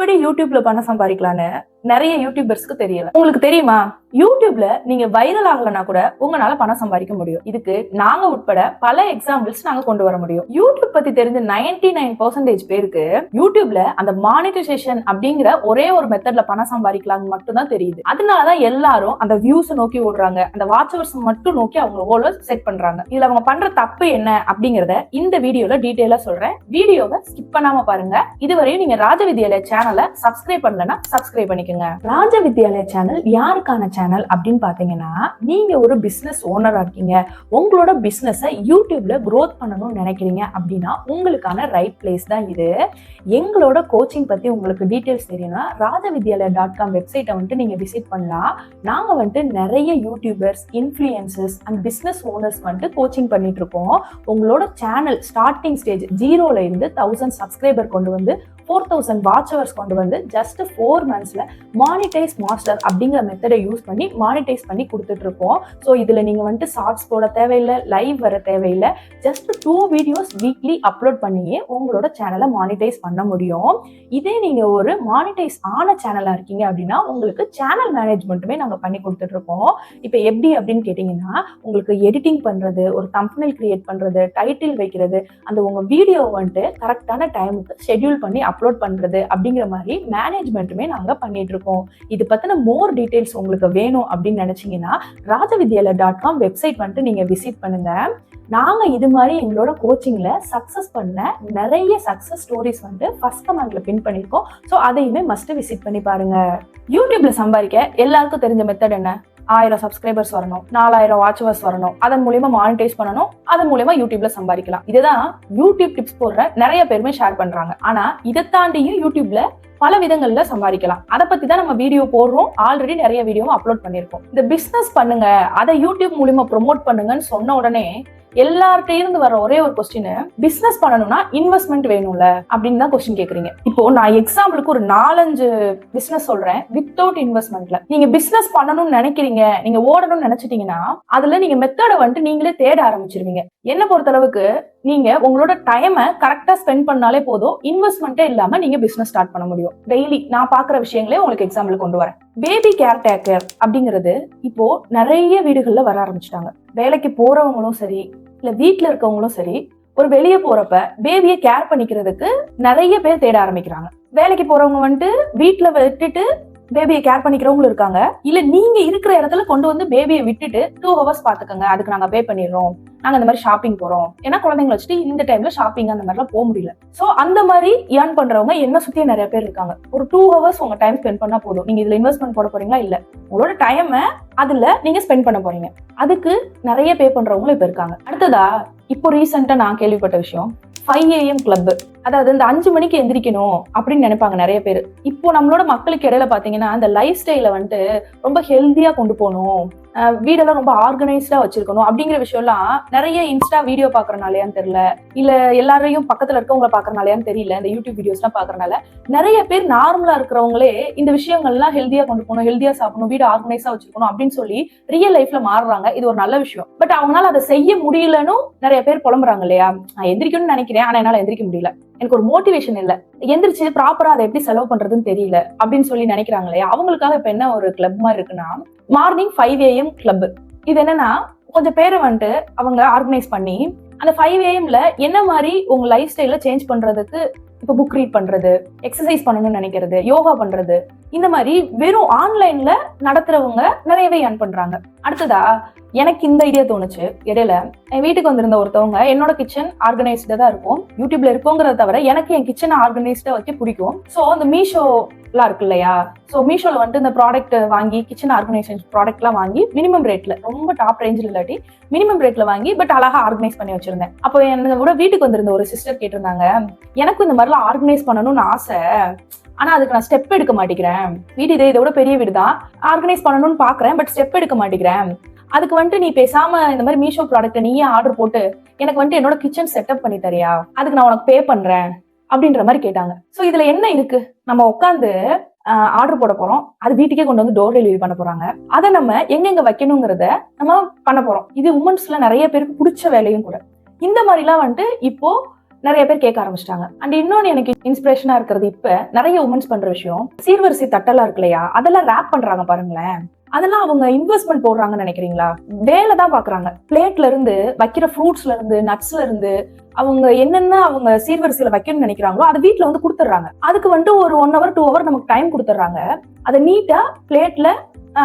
எப்படி யூடியூப்ல பணம் சம்பாதிக்கலான்னு நிறைய யூடியூபர்ஸ்க்கு தெரியல. உங்களுக்கு தெரியுமா, யூடியூப்ல நீங்க வைரல் ஆகலனா கூட உங்களால பணம் சம்பாதிக்க முடியும். இதுக்கு நாங்க உட்பட பல எக்ஸாம்பிள்ஸ் நாங்க கொண்டு வர முடியும். யூடியூப் பத்தி தெரிஞ்ச 99% பேருக்கு யூடியூப்ல அந்த மானிட்டைசேஷன் அப்படிங்கிற ஒரே ஒரு மெத்தட்ல பணம் சம்பாதிக்கலாம்னு மட்டும் தான் தெரியுது. அதனாலதான் எல்லாரும் அந்த வியூஸ் நோக்கி ஓடுறாங்க, அந்த வாட்சவர்ஸ் மட்டும் நோக்கி அவங்க கோலை செட் பண்றாங்க. இதுல அவங்க பண்ற தப்பு என்ன அப்படிங்கறத இந்த வீடியோல டீடைலா சொல்றேன். வீடியோவை ஸ்கிப் பண்ணாம பாருங்க. இதுவரையும் நீங்க ராஜவித்யாலயா சேனலை சப்ஸ்கிரைப் பண்ணலன்னா சப்ஸ்கிரைப் பண்ணிக்கோங்க. ராஜவித்யாலயா சேனல் யாருக்கான சேனல் அப்படின்னு பாத்தீங்கன்னா, நீங்க ஒரு பிசினஸ் ஓனரா இருக்கீங்க, உங்களோட பிசினஸை யூடியூப்ல growth பண்ணணும்னு நினைக்கிறீங்க அப்படின்னா உங்களுக்கான ரைட் பிளேஸ் தான் இது. எங்களோட கோச்சிங் பத்தி உங்களுக்கு டீடைல்ஸ் தெரியும்னா rajavidyalaya.com வெப்சைட்டை வந்துட்டு நீங்க விசிட் பண்ணலாம். நாங்க வந்துட்டு நிறைய YouTubers, influencers and business owners வந்துட்டு கோச்சிங் பண்ணிட்டு இருக்கோம். உங்களோட சேனல் ஸ்டார்டிங் ஸ்டேஜ் 0ல இருந்து 1000 சப்ஸ்கிரைபர் கொண்டு வந்து 4000 வாட்சவர்ஸ் கொண்டு வந்து ஜஸ்ட் 4 monthsல மானிடைஸ் மாஸ்டர் அப்படிங்கிற மெத்தடை யூஸ் பண்ணி மானிடைஸ் பண்ணி கொடுத்துட்டு இருக்கோம். ஸோ இதுல நீங்க வந்துட்டு ஷார்ட்ஸ் போட தேவையில்லை, லைவ் வர தேவையில்லை, ஜஸ்ட் 2 வீடியோஸ் வீக்லி அப்லோட் பண்ணியே உங்களோட சேனலை மானிடைஸ் பண்ண முடியும். இதே நீங்க ஒரு மானிடைஸ் ஆன சேனலா இருக்கீங்க அப்படின்னா உங்களுக்கு சேனல் மேனேஜ்மெண்ட்டுமே நாங்க பண்ணி கொடுத்துட்டு இருக்கோம். இப்போ எப்படி அப்படின்னு கேட்டீங்கன்னா, உங்களுக்கு எடிட்டிங் பண்றது, ஒரு தம்ப்நெயில் கிரியேட் பண்றது, டைட்டில் வைக்கிறது, அந்த உங்க வீடியோ வந்துட்டு கரெக்டான டைமுக்கு ஷெட்யூல் பண்ணி அப்லோட் பண்றது அப்படிங்கிற மாதிரி மேனேஜ்மெண்ட்டுமே நாங்க பண்ணிட்டு இருக்கோம். இது பத்தின மோர் டீடைல்ஸ் உங்களுக்கு வேணும் அப்படின்னு நினைச்சீங்கன்னா rajavidyalaya.com வெப்சைட் வந்துட்டு நீங்க விசிட் பண்ணுங்க. நாங்க இது மாதிரி எங்களோட கோச்சிங்ல சக்சஸ் பண்ண நிறைய சக்சஸ் ஸ்டோரிஸ் வந்து ஃபர்ஸ்ட் கமெண்ட்ல பின் பண்ணிருக்கோம். ஸோ அதையுமே மஸ்ட் விசிட் பண்ணி பாருங்க. யூடியூப்ல சம்பாதிக்க எல்லாருக்கும் தெரிஞ்ச மெத்தட் என்ன? 1000 சப்ஸ்கிரைபர்ஸ் வரணும், 4000 வாட்சவர்ஸ் வரணும், அதன் மூலியமா மானிடைஸ் பண்ணணும், அதன் மூலியமா யூடியூப்ல சம்பாதிக்கலாம். இதுதான் யூடியூப் டிப்ஸ் போடுற நிறைய பேருமே ஷேர் பண்றாங்க. ஆனா இதை தாண்டியும் யூடியூப்ல பல விதங்கள்ல சம்பாதிக்கலாம். அதை பத்தி தான் நம்ம வீடியோ போடுறோம். ஆல்ரெடி நிறைய வீடியோவும் அப்லோட் பண்ணிருக்கோம். இந்த பிசினஸ் பண்ணுங்க, அதை யூடியூப் மூலியமா ப்ரொமோட் பண்ணுங்கன்னு சொன்ன உடனே எல்லார்கிட்ட இருந்து வர ஒரே ஒரு கொஸ்டின், பிசினஸ் பண்ணணும்னா இன்வெஸ்ட்மெண்ட் வேணும்ல அப்படின்னு தான் கொஸ்டின் கேக்குறீங்க. இப்போ நான் எக்ஸாம்பிளுக்கு ஒரு 4-5 பிசினஸ் சொல்றேன் வித்தவுட் இன்வெஸ்ட்மெண்ட்ல. நீங்க பிசினஸ் பண்ணணும்னு நினைக்கிறீங்க, நீங்க ஓடணும்னு நினைச்சிட்டீங்கன்னா அதுல நீங்க மெத்தடை வந்துட்டு நீங்களே தேட ஆரம்பிச்சிருவீங்க. என்ன பொறுத்த அளவுக்கு நீங்க உங்களோட டைமை கரெக்டா ஸ்பெண்ட் பண்ணாலே போதும், இன்வெஸ்ட்மெண்ட்டே இல்லாம நீங்க பிசினஸ் ஸ்டார்ட் பண்ண முடியும். டெய்லி நான் பாக்குற விஷயங்களே உங்களுக்கு எக்ஸாம்பிள் கொண்டு வரேன். பேபி கேர் டேக்கர் அப்படிங்கிறது இப்போ நிறைய வீடுகள்ல வர ஆரம்பிச்சிட்டாங்க. வேலைக்கு போறவங்களும் சரி, இல்ல வீட்டுல இருக்கவங்களும் சரி, ஒரு வெளியே போறப்ப பேபியை கேர் பண்ணிக்கிறதுக்கு நிறைய பேர் தேட ஆரம்பிக்கிறாங்க. வேலைக்கு போறவங்க வந்துட்டு வீட்டுல விட்டுட்டு பேபியை கேர் பண்ணிக்கிறவங்களும் இருக்காங்க. இல்ல நீங்க இருக்கிற இடத்துல கொண்டு வந்து பேபியை விட்டுட்டு 2 hours பாத்துக்கங்க, அதுக்கு நாங்க பே பண்ணிடுறோம், நாங்க இந்த மாதிரி ஷாப்பிங் போறோம், ஏன்னா குழந்தைங்களை வச்சுட்டு இந்த டைம்ல ஷாப்பிங் அந்த மாதிரிலாம் போக முடியல. சோ அந்த மாதிரி ஏர்ன் பண்றவங்க என்ன சுத்தி நிறைய பேர் இருக்காங்க. ஒரு 2 hours உங்க டைம் ஸ்பெண்ட் பண்ணா போதும். நீங்க இதுல இன்வெஸ்ட்மெண்ட் போட போறீங்களா? இல்ல, உங்களோட டைமை அதுல நீங்க ஸ்பெண்ட் பண்ண போறீங்க. அதுக்கு நிறைய பே பண்றவங்களும் இப்ப இருக்காங்க. அடுத்ததா இப்போ ரீசெண்டா நான் கேள்விப்பட்ட விஷயம் 5 AM கிளப். அதாவது இந்த 5 மணிக்கு எந்திரிக்கணும் அப்படின்னு நினைப்பாங்க நிறைய பேர். இப்போ நம்மளோட மக்களுக்கு இடையில பாத்தீங்கன்னா அந்த லைஃப் ஸ்டைல வந்துட்டு ரொம்ப ஹெல்தியா கொண்டு போகணும், வீடெல்லாம் ரொம்ப ஆர்கனைஸ்டா வச்சிருக்கணும் அப்படிங்கிற விஷயம் எல்லாம் நிறைய இன்ஸ்டா வீடியோ பாக்குறனாலயான்னு தெரியல, இல்ல எல்லாரையும் பக்கத்துல இருக்கவங்களை பாக்குறனாலயான்னு தெரியல, இந்த யூடியூப் வீடியோஸ் எல்லாம் பாக்குறனால நிறைய பேர் நார்மலா இருக்கிறவங்களே இந்த விஷயங்கள்லாம் ஹெல்தியா கொண்டு போகணும், ஹெல்தியா சாப்பிடணும், வீடு ஆர்கனைஸா வச்சிருக்கணும் அப்படின்னு சொல்லி ரியல் லைஃப்ல மாறுறாங்க. இது ஒரு நல்ல விஷயம். பட் அவங்களால அதை செய்ய முடியலன்னு நிறைய பேர் புலம்புறாங்க இல்லையா? நான் எந்திரிக்கணும்னு நினைக்கிறேன், ஆனா என்னால எந்திரிக்க முடியல, எனக்கு ஒரு மோட்டிவேஷன் இல்ல, எந்திரிச்சு ப்ராப்பரா அதை எப்படி செலவு பண்றதுன்னு தெரியல அப்படின்னு சொல்லி நினைக்கிறாங்க இல்லையா? அவங்களுக்காக இப்ப என்ன ஒரு கிளப் மாதிரி இருக்குன்னா மார்னிங் 5 AM கிளப். இது என்னன்னா கொஞ்சம் பேரை வந்துட்டு அவங்க ஆர்கனைஸ் பண்ணி அந்த 5 AMல என்ன மாதிரி உங்க லைஃப் ஸ்டைல சேஞ்ச் பண்றதுக்கு, இப்ப புக் ரீட் பண்றது, எக்ஸசைஸ் பண்ணணும்னு நினைக்கிறது, யோகா பண்றது, இந்த மாதிரி வெறும் ஆன்லைன்ல நடத்துறவங்க நிறையவே ஏர்ன் பண்றாங்க. அடுத்ததா எனக்கு இந்த ஐடியா தோணுச்சு. இடையில என் வீட்டுக்கு வந்திருந்த ஒருத்தவங்க, என்னோட கிச்சன் ஆர்கனைஸ்டா தான் இருக்கும், யூடியூப்ல இருக்கோங்கிறத தவிர எனக்கு என் கிச்சனை ஆர்கனைஸ்டா வைக்க பிடிக்கும். ஸோ அந்த மீஷோ எல்லாம் இருக்கு இல்லையா? ஸோ மீஷோல வந்துட்டு இந்த ப்ராடக்ட் வாங்கி, கிச்சன் ஆர்கனைசேஷன் ப்ராடக்ட் எல்லாம் வாங்கி மினிமம் ரேட்ல, ரொம்ப டாப் ரேஞ்சில் இல்லாட்டி மினிமம் ரேட்ல வாங்கி பட் அழகா ஆர்கனைஸ் பண்ணி வச்சிருந்தேன். அப்போ என்னோட வீட்டுக்கு வந்திருந்த ஒரு சிஸ்டர் கேட்டிருந்தாங்க, எனக்கும் இந்த மாதிரிலாம் ஆர்கனைஸ் பண்ணணும்னு ஆசை, ஆனா அதுக்கு நான் ஸ்டெப் எடுக்க மாட்டேங்கிறேன், வீடு இதோட பெரிய வீடு தான், ஆர்கனைஸ் பண்ணணும்னு பாக்குறேன் பட் ஸ்டெப் எடுக்க மாட்டேங்கிறேன், அதுக்கு வந்துட்டு நீ பேசாம இந்த மாதிரி மீஷோ ப்ராடக்ட்டை நீயே ஆர்டர் போட்டு எனக்கு வந்துட்டு என்னோட கிச்சன் செட்டப் பண்ணி தரியா, அதுக்கு நான் உனக்கு பே பண்றேன் அப்படின்ற மாதிரி கேட்டாங்க. சோ இதுல என்ன இருக்கு? நம்ம உட்காந்து ஆர்டர் போட போறோம், அது வீட்டுக்கே கொண்டு வந்து டோர் டெலிவரி பண்ண போறாங்க, அதை நம்ம எங்கெங்க வைக்கணுங்கிறத நம்ம பண்ண போறோம். இது உமன்ஸ்ல நிறைய பேருக்கு பிடிச்ச வேலையும் கூட. இந்த மாதிரிலாம் வந்துட்டு இப்போ நிறைய பேர் கேட்க ஆரம்பிச்சிட்டாங்க. அண்ட் இன்னொன்னு எனக்கு இன்ஸ்பிரேஷனா இருக்கிறது, இப்ப நிறைய உமன்ஸ் பண்ற விஷயம், சீர்வரிசை தட்டெல்லாம் இருக்கு இல்லையா, அதெல்லாம் ரேப் பண்றாங்க பாருங்களேன். அதெல்லாம் அவங்க இன்வெஸ்ட்மெண்ட் போடுறாங்கன்னு நினைக்கிறீங்களா? வேலை தான் பாக்குறாங்க. பிளேட்ல இருந்து வைக்கிற ஃப்ரூட்ஸ்ல இருந்து நட்ஸ்ல இருந்து அவங்க என்னென்ன அவங்க சீர்வரிசையில வைக்கணும்னு நினைக்கிறாங்களோ அதை வீட்டுல வந்து கொடுத்துட்றாங்க. அதுக்கு வந்துட்டு ஒரு 1 hour 2 hour நமக்கு டைம் கொடுத்துட்றாங்க. அதை நீட்டா பிளேட்ல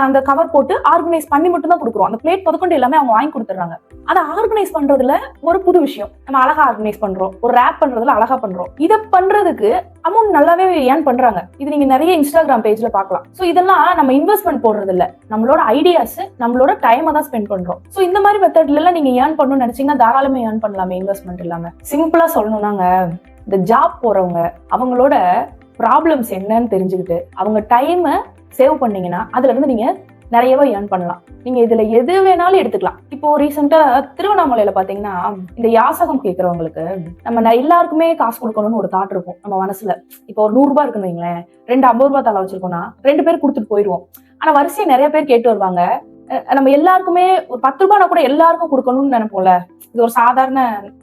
அந்த கவர் போட்டு ஆர்கனைஸ் பண்ணி மட்டும் தான் கொடுக்குறோம். அந்த பிளேட் முதற்கொண்டு எல்லாமே அவங்க வாங்கி கொடுத்துறாங்க. அதை ஆர்கனைஸ் பண்றதுல ஒரு புது விஷயம், நம்ம அழகா ஆர்கனைஸ் பண்றோம், ஒரு ரேப் பண்றதுல அழகா பண்றோம். இதை பண்றதுக்கு அமௌண்ட் நல்லாவே ஏர்ன் பண்றாங்க. இது நீங்க நிறைய இன்ஸ்டாகிராம் பேஜ்ல பார்க்கலாம். சோ இதெல்லாம் நம்ம இன்வெஸ்ட்மெண்ட் போடுறது இல்ல, நம்மளோட ஐடியாஸ், நம்மளோட டைமை தான் ஸ்பெண்ட் பண்றோம். சோ இந்த மாதிரி மெத்தட்ல எல்லாம் நீங்க ஏர்ன் பண்ணணும்னு நினைச்சீங்கன்னா தாராளமே ஏர்ன் பண்ணலாமே, இன்வெஸ்ட்மெண்ட் இல்லாம. சிம்பிளா சொல்லணும்னாங்க, இந்த ஜாப் போறவங்க அவங்களோட ப்ராப்ளம்ஸ் என்னன்னு தெரிஞ்சுக்கிட்டு அவங்க டைமை சேவ் பண்ணீங்கன்னா அதுல இருந்து நீங்க நிறையவே ஏர்ன் பண்ணலாம். நீங்க இதுல எது வேணாலும் எடுத்துக்கலாம். இப்போ ரீசெண்டா திருவண்ணாமலையில பாத்தீங்கன்னா, இந்த யாசகம் கேட்கறவங்களுக்கு நம்ம எல்லாருக்குமே காசு கொடுக்கணும்னு ஒரு தாட் இருக்கும் நம்ம மனசுல. இப்போ ஒரு 100 ரூபாய் இருக்குன்னு வைங்களேன், 2 50 ரூபாய் தலை வச்சிருக்கோம்னா 2 பேர் கொடுத்துட்டு போயிடுவோம். ஆனா வரிசையை நிறைய பேர் கேட்டு வருவாங்க. நம்ம எல்லாருக்குமே ஒரு 10 ரூபாய்னா கூட எல்லாருக்கும் கொடுக்கணும்னு நினைப்போம்ல. இது ஒரு சாதாரண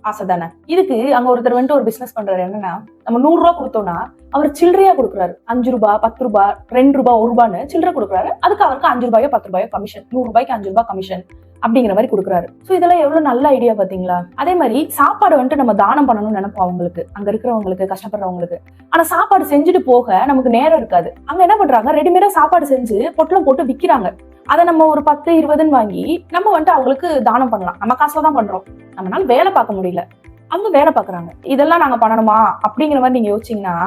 ஆசை தானே. இதுக்கு அங்க ஒருத்தர் வந்துட்டு ஒரு பிசினஸ் பண்றாரு. என்னன்னா, நம்ம 100 ரூபாய் கொடுத்தோம்னா அவர் சில்லறையா கொடுக்குறாரு. 5 ரூபாய் 10 ரூபாய் 2 ரூபாய் 1 ரூபான்னு சில்லறை கொடுக்குறாரு. அதுக்கு அவருக்கு 5 ரூபாயோ 10 ரூபாயோ கமிஷன், 100 ரூபாய்க்கு 5 ரூபாய் கமிஷன் அப்படிங்கிற மாதிரி கொடுக்குறாரு. சோ இதெல்லாம் எவ்வளவு நல்ல ஐடியா பாத்தீங்களா? அதே மாதிரி சாப்பாடு வந்துட்டு நம்ம தானம் பண்ணணும்னு நினைப்போம் அவங்களுக்கு, அங்க இருக்கிறவங்களுக்கு, கஷ்டப்படுறவங்களுக்கு. ஆனா சாப்பாடு செஞ்சுட்டு போக நமக்கு நேரம் இருக்காது. அங்க என்ன பண்றாங்க, ரெடிமேடா சாப்பாடு செஞ்சு பொட்டலம் போட்டு விக்கிறாங்க. அதை நம்ம ஒரு 10 20ன்னு வாங்கி நம்ம வந்துட்டு அவங்களுக்கு தானம் பண்ணலாம். நம்ம காசுல தான் பண்றோம், நம்மளால வேலை பார்க்க முடியல, அவங்க வேலை பாக்குறாங்க. இதெல்லாம் நாங்க பண்ணணுமா அப்படிங்கிற மாதிரி நீங்க யோசிச்சீங்கன்னா,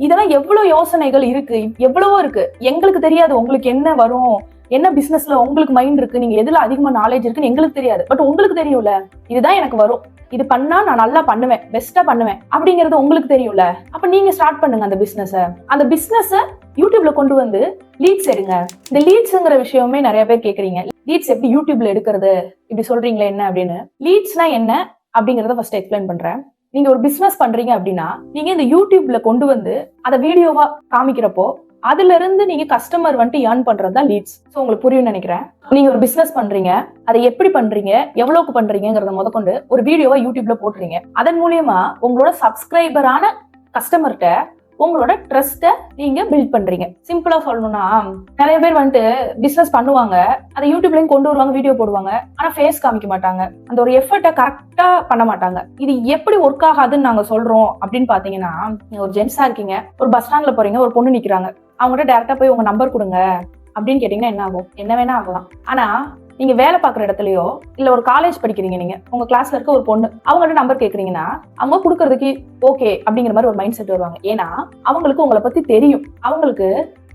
இதெல்லாம் எவ்வளவு யோசனைகள் இருக்கு, எவ்வளவோ இருக்கு. எங்களுக்கு தெரியாது உங்களுக்கு என்ன வரும், என்ன பிசினஸ்ல உங்களுக்கு மைண்ட் இருக்கு, நீங்க எதுல அதிகமா நாலேஜ் இருக்குன்னு எங்களுக்கு தெரியாது. பட் உங்களுக்கு தெரியும்ல, இதுதான் எனக்கு வரும், இது பண்ணா நான் நல்லா பண்ணுவேன், பெஸ்டா பண்ணுவேன் அப்படிங்கறது உங்களுக்கு தெரியும்ல. அப்ப நீங்க ஸ்டார்ட் பண்ணுங்க அந்த பிசினஸ். அந்த பிசினஸ் யூடியூப்ல கொண்டு வந்து லீட்ஸ் எடுங்க. இந்த லீட்ஸ்ங்கிற விஷயமே நிறைய பேர் கேக்குறீங்க. லீட்ஸ் எப்படி யூடியூப்ல எடுக்கிறது, இப்படி சொல்றீங்களா என்ன அப்படின்னு. லீட்ஸ்னா என்ன அப்படிங்கறத ஃபர்ஸ்ட் எக்ஸ்பிளைன் பண்றேன். நீங்க ஒரு பிசினஸ் பண்றீங்க அப்படின்னா, நீங்க இந்த யூடியூப்ல கொண்டு வந்து அதை வீடியோவா காமிக்கிறப்போ அதுல இருந்து நீங்க கஸ்டமர் வந்துட்டு ஏர்ன் பண்றதுதான் லீட்ஸ். சோ உங்களுக்கு புரியும் நினைக்கிறேன். நீங்க ஒரு பிசினஸ் பண்றீங்க, அதை எப்படி பண்றீங்க, எவ்வளவுக்கு பண்றீங்கிறத முதற்கொண்டு ஒரு வீடியோவா யூடியூப்ல போடுறீங்க. அதன் மூலியமா உங்களோட சப்ஸ்கிரைபரான கஸ்டமர்கிட்ட உங்களோட ட்ரஸ்ட்டை நீங்க பில்ட் பண்றீங்க. சிம்பிளா சொல்லணும்னா, நிறைய பேர் வந்துட்டு பிசினஸ் பண்ணுவாங்க, அதை யூடியூப்லயும் கொண்டு வருவாங்க, வீடியோ போடுவாங்க, ஆனா ஃபேஸ் காமிக்க மாட்டாங்க, அந்த ஒரு எஃபர்ட்டை கரெக்டா பண்ண மாட்டாங்க. இது எப்படி ஒர்க் ஆகாதுன்னு நாங்க சொல்றோம் அப்படின்னு பாத்தீங்கன்னா, நீங்க ஒரு ஜென்ஸா இருக்கீங்க, ஒரு பஸ் ஸ்டாண்ட்ல போறீங்க, ஒரு பொண்ணு நிக்கிறாங்க, அவங்ககிட்ட டைரக்டா போய் உங்க நம்பர் கொடுங்க அப்படின்னு கேட்டீங்கன்னா என்ன ஆகும்? என்ன வேணா ஆகலாம். ஆனா நீங்க வேலை பார்க்குற இடத்துலயோ இல்ல ஒரு காலேஜ் படிக்கிறீங்க, நீங்க உங்க கிளாஸ்ல இருக்க ஒரு பொண்ணு, அவங்கள்ட்ட நம்பர் கேக்குறீங்கன்னா அவங்க கொடுக்கறதுக்கு ஓகே அப்படிங்கிற மாதிரி ஒரு மைண்ட் செட் வருவாங்க. ஏன்னா அவங்களுக்கு உங்களை பத்தி தெரியும், அவங்களுக்கு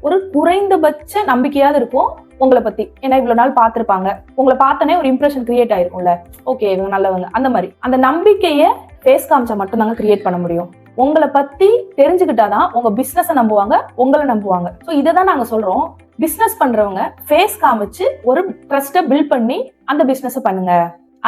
ஒரு குறைந்தபட்ச நம்பிக்கையாவது இருக்கும் உங்களை பத்தி. ஏன்னா இவ்வளவு நாள் பார்த்திருப்பாங்க, உங்களை பார்த்தனே ஒரு இம்ப்ரெஷன் கிரியேட் ஆயிருக்கும்ல, ஓகே இவங்க நல்லவங்க. அந்த மாதிரி அந்த நம்பிக்கைய ஃபேஸ் காமிச்சா மட்டும் தாங்க கிரியேட் பண்ண முடியும். உங்களை பத்தி தெரிஞ்சுக்கிட்டாதான் உங்க பிசினஸை நம்புவாங்க, உங்களை நம்புவாங்க. ஸோ இதை தான் நாங்க சொல்றோம், பிசினஸ் பண்றவங்க ஃபேஸ் காமிச்சு ஒரு ட்ரஸ்ட்டை பில்ட் பண்ணி அந்த பிசினஸ் பண்ணுங்க,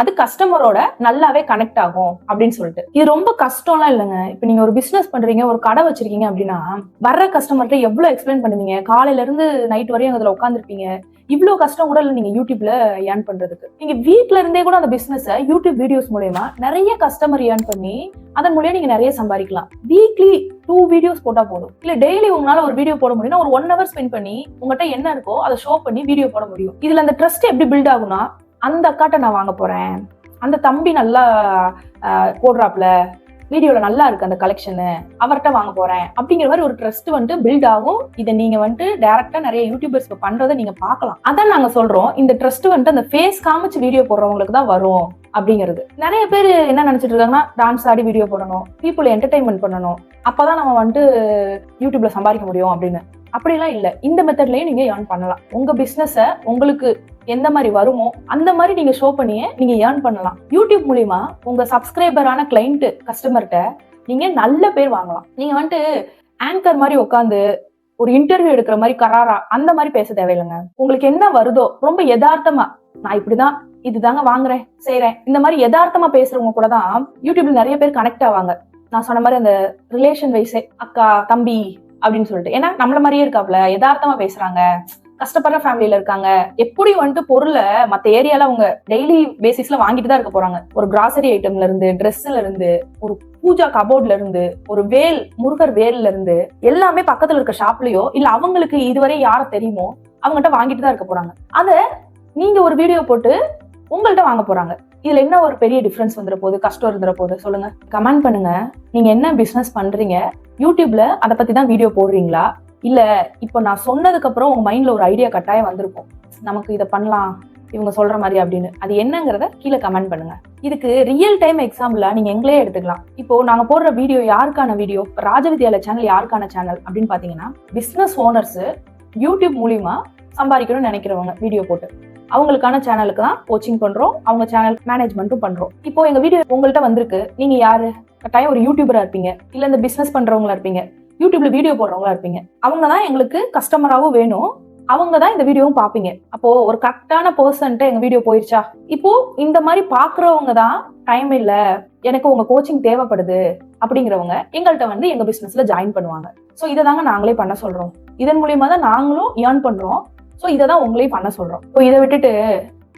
அது கஸ்டமரோட நல்லாவே கனெக்ட் ஆகும் அப்படின்னு சொல்லிட்டு. இது ரொம்ப கஷ்டம்லாம் இல்லைங்க. இப்ப நீங்க ஒரு பிசினஸ் பண்றீங்க, ஒரு கடை வச்சிருக்கீங்க அப்படின்னா வர்ற கஸ்டமர்கிட்ட எவ்வளவு எக்ஸ்பிளைன் பண்ணுவீங்க, காலையில இருந்து நைட் வரையும் அதுல உட்காந்துருப்பீங்க. இவ்வளவு கஷ்டம் கூட இல்லை நீங்க யூடியூப்ல ஏர்ன் பண்றதுக்கு. நீங்க வீட்ல இருந்தே கூட அந்த பிசினஸ் யூடியூப் வீடியோஸ் மூலமா நிறைய கஸ்டமர் ஏர்ன் பண்ணி அதன் மூலியம் நீங்க நிறைய சம்பாதிக்கலாம். வீக்லி 2 வீடியோஸ் போட்டா போதும். இல்ல டெய்லி உங்களால ஒரு வீடியோ போட முடியும்னா ஒரு 1 hour ஸ்பெண்ட் பண்ணி உங்ககிட்ட என்ன இருக்கோ அதை ஷோ பண்ணி வீடியோ போட முடியும். இதுல அந்த ட்ரஸ்ட் எப்படி பில்ட் ஆகும்னா, அந்த அக்காட்ட நான் வாங்க போறேன், அந்த தம்பி நல்லா போடுறாப்ல, வீடியோல நல்லா இருக்கு அந்த கலெக்ஷனு, அவர்கிட்ட வாங்க போறேன் அப்படிங்கிற மாதிரி ஒரு ட்ரஸ்ட் வந்துட்டு பில்ட் ஆகும். இதை நீங்க வந்துட்டு டைரக்டா நிறைய யூடியூபர்ஸ் பண்றதை நீங்க பார்க்கலாம். அதான் நாங்க சொல்றோம், இந்த ட்ரஸ்ட் வந்துட்டு அந்த ஃபேஸ் காமிச்சு வீடியோ போடுறவங்களுக்கு தான் வரும் அப்படிங்கிறது. நிறைய பேர் என்ன நினைச்சிட்டு இருக்காங்கன்னா, டான்ஸ் ஆடி வீடியோ போடணும், பீப்புள் என்டர்டைன்மெண்ட் பண்ணணும், அப்பதான் நம்ம வந்துட்டு யூடியூப்ல சம்பாதிக்க முடியும் அப்படின்னு. அப்படிலாம் இல்ல. இந்த மெத்தட்லயும் நீங்க ஏர்ன் பண்ணலாம். உங்க பிசினஸ உங்களுக்கு எந்த மாதிரி வருமோ அந்த மாதிரி நீங்க ஷோ பண்ணியே நீங்க ஏர்ன் பண்ணலாம். யூடியூப் மூலியமா உங்க சப்ஸ்கிரைபரான கிளைண்ட் கஸ்டமர்கிட்ட நீங்க நல்ல பேர் வாங்கலாம். நீங்க வந்துட்டு ஆங்கர் மாதிரி உட்காந்து ஒரு இன்டர்வியூ எடுக்கிற மாதிரி கராரா அந்த மாதிரி பேச தேவையில்லைங்க. உங்களுக்கு என்ன வருதோ ரொம்ப யதார்த்தமா, நான் இப்படிதான் இதுதாங்க வாங்குறேன் செய்யறேன், இந்த மாதிரி யதார்த்தமா பேசுறவங்க கூட தான் யூடியூப்ல நிறைய பேர் கனெக்ட் ஆவாங்க. நான் சொன்ன மாதிரி அந்த ரிலேஷன் வைஸே அக்கா தம்பி அப்படின்னு சொல்லிட்டு, ஏன்னா நம்மள மாதிரியே இருக்காப்ல, யதார்த்தமா பேசுறாங்க, கஷ்டப்படுற ஃபேமிலியில இருக்காங்க, எப்படி வந்துட்டு பொருளை மத்த ஏரியால அவங்க டெய்லி பேசிஸ்ல வாங்கிட்டு தான் இருக்க போறாங்க. ஒரு கிராசரி ஐட்டம்ல இருந்து, ட்ரெஸ்ல இருந்து, ஒரு பூஜா கபோர்ட்ல இருந்து, ஒரு வேல், முருகர் வேல்ல இருந்து எல்லாமே பக்கத்துல இருக்க ஷாப்லயோ இல்ல அவங்களுக்கு இதுவரை யார தெரியுமோ அவங்ககிட்ட வாங்கிட்டு தான் இருக்க போறாங்க. அத நீங்க ஒரு வீடியோ போட்டு உங்கள்கிட்ட வாங்க போறாங்க. இதுல என்ன ஒரு பெரிய டிஃபரன்ஸ் வந்துட போகுது, கஷ்டம் இருந்துற போகுது சொல்லுங்க. கமெண்ட் பண்ணுங்க. நீங்க என்ன பிசினஸ் பண்றீங்க, யூடியூப்ல அதை பத்தி தான் வீடியோ போடுறீங்களா, இல்ல இப்போ நான் சொன்னதுக்கு அப்புறம் உங்க மைண்ட்ல ஒரு ஐடியா கட்டாயம் வந்திருக்கும், நமக்கு இதை பண்ணலாம் இவங்க சொல்ற மாதிரி அப்படின்னு. அது என்னங்கிறத கீழே கமெண்ட் பண்ணுங்க. இதுக்கு ரியல் டைம் எக்ஸாம்பிளா நீங்க எங்களே எடுத்துக்கலாம். இப்போ நாங்க போடுற வீடியோ யாருக்கான வீடியோ, ராஜவித்யாலயா சேனல் யாருக்கான சேனல் அப்படின்னு பாத்தீங்கன்னா, பிசினஸ் ஓனர்ஸ் யூடியூப் மூலியமா சம்பாதிக்கணும்னு நினைக்கிறவங்க வீடியோ போட்டு அவங்களுக்கான சேனலுக்கு தான் கோச்சிங் பண்றோம், அவங்க சேனல் மேனேஜ்மெண்ட்டும் பண்றோம். இப்போ எங்க வீடியோ உங்கள்கிட்ட வந்திருக்கு, நீங்க யாரு, கட்டாயம் ஒரு யூடியூபரா இருப்பீங்க, இல்ல இந்த பிசினஸ் பண்றவங்களா இருப்பீங்க, யூடியூப்ல வீடியோ போடுறவங்களா இருப்பீங்க. அவங்க தான் எங்களுக்கு கஸ்டமராகவும் வேணும், அவங்க தான் இந்த வீடியோவும் பாப்பீங்க. அப்போ ஒரு கரெக்டான பர்சன்ட்டு எங்க வீடியோ போயிருச்சா, இப்போ இந்த மாதிரி பாக்குறவங்க தான் டைம் இல்ல எனக்கு உங்க கோச்சிங் தேவைப்படுது அப்படிங்கிறவங்க எங்கள்கிட்ட வந்து எங்க பிசினஸ்ல ஜாயின் பண்ணுவாங்க. ஸோ இதை தாங்க நாங்களே பண்ண சொல்றோம். இதன் மூலியமா தான் நாங்களும் ஏர்ன் பண்றோம். ஸோ இதை தான் உங்களையும் பண்ண சொல்றோம். இப்போ இதை விட்டுட்டு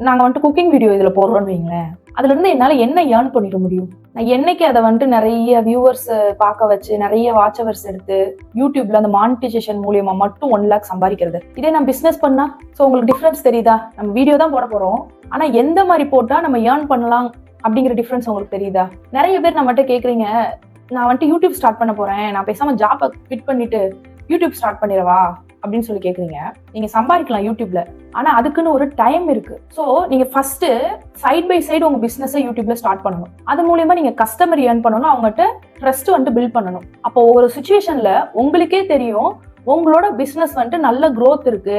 நாங்க வந்துட்டு குக்கிங் வீடியோ இதுல போடுறோம்னு வைங்களேன், அதுல இருந்து என்னால என்ன ஏர்ன் பண்ணிட முடியும்? நான் என்னைக்கு அதை வந்துட்டு நிறைய வியூவர்ஸ் பார்க்க வச்சு நிறைய வாட்ச் ஹவர்ஸ் எடுத்து யூடியூப்ல அந்த மானிட்டைசேஷன் மூலியமா மட்டும் 1 lakh சம்பாதிக்கிறது. இதே நான் பிசினஸ் பண்ணா, ஸோ உங்களுக்கு டிஃபரன்ஸ் தெரியுதா? நம்ம வீடியோ தான் போட போறோம், ஆனா எந்த மாதிரி போட்டா நம்ம ஏர்ன் பண்ணலாம் அப்படிங்கிற டிஃபரன்ஸ் உங்களுக்கு தெரியுதா? நிறைய பேர் நம்மகிட்ட கேக்குறீங்க, நான் வந்துட்டு யூடியூப் ஸ்டார்ட் பண்ண போறேன், நான் பேசாம ஜாப்பை குவிட் பண்ணிட்டு யூடியூப் ஸ்டார்ட் பண்ணிடவா அப்படின்னு சொல்லி கேக்குறீங்க. நீங்க சம்பாதிக்கலாம் யூடியூப்ல, ஆனா அதுக்குன்னு ஒரு டைம் இருக்கு. ஸோ நீங்க ஃபர்ஸ்ட் சைட் பை சைடு உங்க பிசினஸ் யூடியூப்ல ஸ்டார்ட் பண்ணணும். அது மூலியமா நீங்க கஸ்டமர் ஏர்ன் பண்ணணும், அவங்ககிட்ட ட்ரஸ்ட் வந்துட்டு பில்ட் பண்ணணும். அப்போ ஒரு சுச்சுவேஷன்ல உங்களுக்கே தெரியும் உங்களோட பிசினஸ் வந்துட்டு நல்ல growth இருக்கு,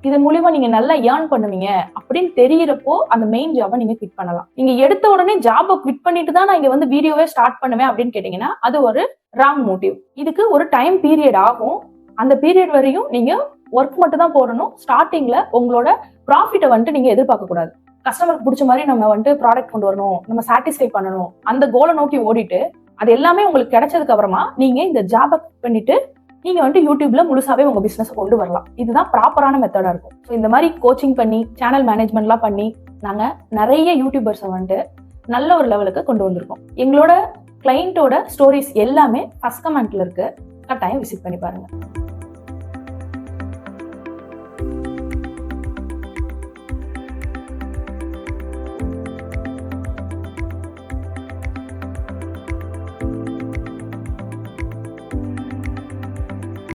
இதன் மூலியமா நீங்க நல்லா ஏர்ன் பண்ணுவீங்க அப்படின்னு தெரியறப்போ அந்த மெயின் ஜாபை நீங்க குவிட் பண்ணலாம். நீங்க எடுத்த உடனே ஜாபை குவிட் பண்ணிட்டு தான் நான் இங்க வந்து வீடியோவே ஸ்டார்ட் பண்ணுவேன் அப்படின்னு கேட்டீங்கன்னா அது ஒரு ராங் மோட்டிவ். இதுக்கு ஒரு டைம் பீரியட் ஆகும். அந்த பீரியட் வரையும் நீங்க ஒர்க் மட்டும் தான் போடணும். ஸ்டார்டிங்ல உங்களோட ப்ராஃபிட்டை வந்துட்டு நீங்க எதிர்பார்க்க கூடாது. கஸ்டமருக்கு பிடிச்ச மாதிரி நம்ம வந்துட்டு ப்ராடக்ட் கொண்டு வரணும், நம்ம சாட்டிஸ்ஃபை பண்ணணும், அந்த கோலை நோக்கி ஓடிட்டு அது எல்லாமே உங்களுக்கு கிடைச்சதுக்கு அப்புறமா நீங்க இந்த ஜாபை பண்ணிட்டு நீங்க வந்துட்டு யூடியூப்ல முழுசாவே உங்க பிசினஸ் கொண்டு வரலாம். இதுதான் ப்ராப்பரான மெத்தடா இருக்கும். ஸோ இந்த மாதிரி கோச்சிங் பண்ணி சேனல் மேனேஜ்மெண்ட்லாம் பண்ணி நாங்க நிறைய யூடியூபர்ஸை வந்துட்டு நல்ல ஒரு லெவலுக்கு கொண்டு வந்திருக்கோம். எங்களோட கிளையண்டோட ஸ்டோரிஸ் எல்லாமே ஃபர்ஸ்ட் கமெண்ட்ல இருக்கு, கட்டாயம் விசிட் பண்ணி பாருங்க.